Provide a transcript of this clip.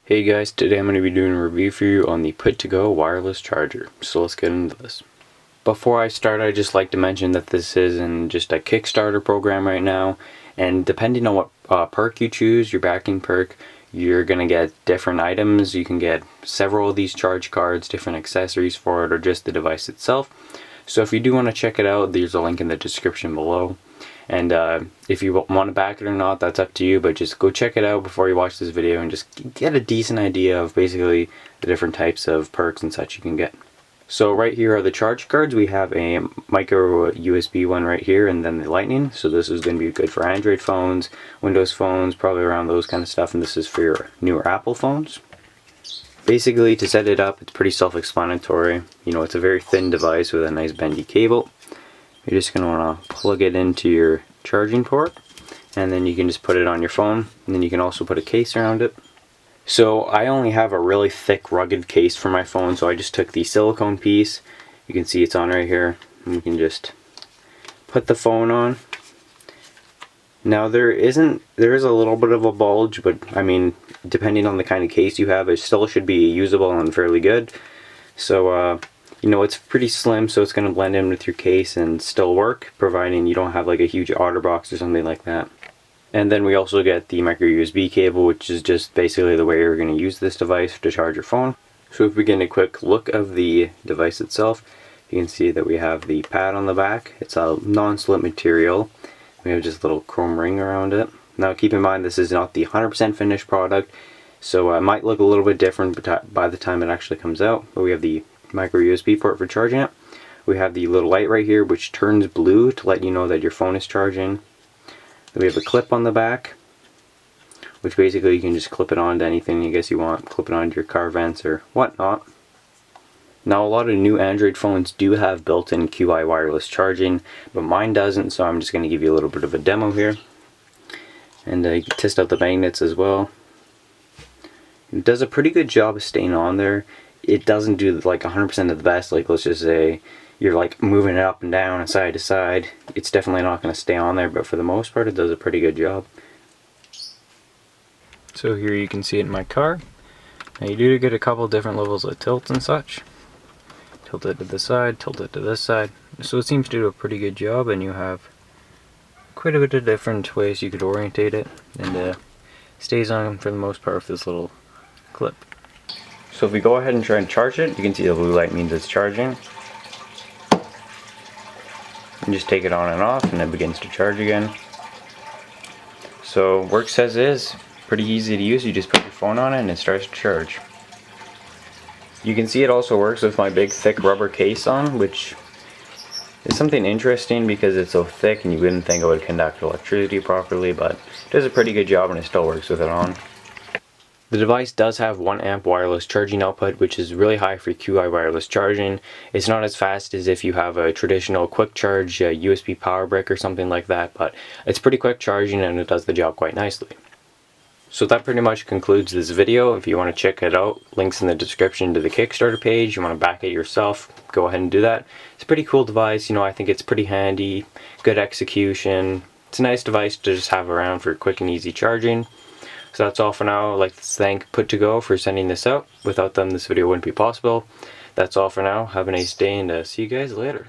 Hey guys, today I'm going to be doing a review for you on the Put2Go wireless charger. So let's get into this. Before I start, I'd just like to mention that this is in just a Kickstarter program right now, and depending on what perk you choose, your backing perk, you're going to get different items. You can get several of these charge cards, different accessories for it, or just the device itself. So if you do want to check it out, there's a link in the description below. And if you want to back it or not, that's up to you, but just go check it out before you watch this video and just get a decent idea of basically the different types of perks and such you can get. So right here are the charge cards. We have a micro USB one right here, and then the lightning. So this is going to be good for Android phones, Windows phones, probably around those kind of stuff, and this is for your newer Apple phones. Basically, to set it up, it's pretty self-explanatory. You know, it's a very thin device with a nice bendy cable. You're just going to want to plug it into your charging port, and then you can just put it on your phone, and then you can also put a case around it. So I only have a really thick rugged case for my phone, so I just took the silicone piece. You can see it's on right here, and you can just put the phone on. Now there is a little bit of a bulge, but I mean, depending on the kind of case you have, it still should be usable and fairly good. So you know, it's pretty slim, so it's going to blend in with your case and still work, providing you don't have like a huge OtterBox or something like that. And then we also get the micro USB cable, which is just basically the way you're going to use this device to charge your phone. So if we get a quick look of the device itself, you can see that we have the pad on the back. It's a non-slip material. We have just a little chrome ring around it. Now keep in mind, this is not the 100% finished product, so it might look a little bit different by the time it actually comes out. But we have the micro USB port for charging it. We have the little light right here which turns blue to let you know that your phone is charging. Then we have a clip on the back, which basically you can just clip it on to anything I guess you want. Clip it onto your car vents or whatnot. Now a lot of new Android phones do have built-in QI wireless charging, but mine doesn't, so I'm just going to give you a little bit of a demo here. And you can test out the magnets as well. It does a pretty good job of staying on there. It doesn't do like 100% of the best. Like, let's just say you're like moving it up and down and side to side, it's definitely not going to stay on there, but for the most part it does a pretty good job. So here you can see it in my car. Now you do get a couple different levels of tilt and such. Tilt it to the side, tilt it to this side. So it seems to do a pretty good job, and you have quite a bit of different ways you could orientate it, and stays on for the most part with this little clip. So if we go ahead and try and charge it, you can see the blue light means it's charging. You just take it on and off and it begins to charge again. So works as is, pretty easy to use. You just put your phone on it and it starts to charge. You can see it also works with my big thick rubber case on, which is something interesting because it's so thick and you wouldn't think it would conduct electricity properly, but it does a pretty good job and it still works with it on. The device does have 1 amp wireless charging output, which is really high for QI wireless charging. It's not as fast as if you have a traditional quick charge USB power brick or something like that, but it's pretty quick charging and it does the job quite nicely. So that pretty much concludes this video. If you want to check it out, links in the description to the Kickstarter page. You want to back it yourself, go ahead and do that. It's a pretty cool device. You know, I think it's pretty handy, good execution. It's a nice device to just have around for quick and easy charging. So that's all for now. I'd like to thank Put2Go for sending this out. Without them, this video wouldn't be possible. That's all for now. Have a nice day, and see you guys later.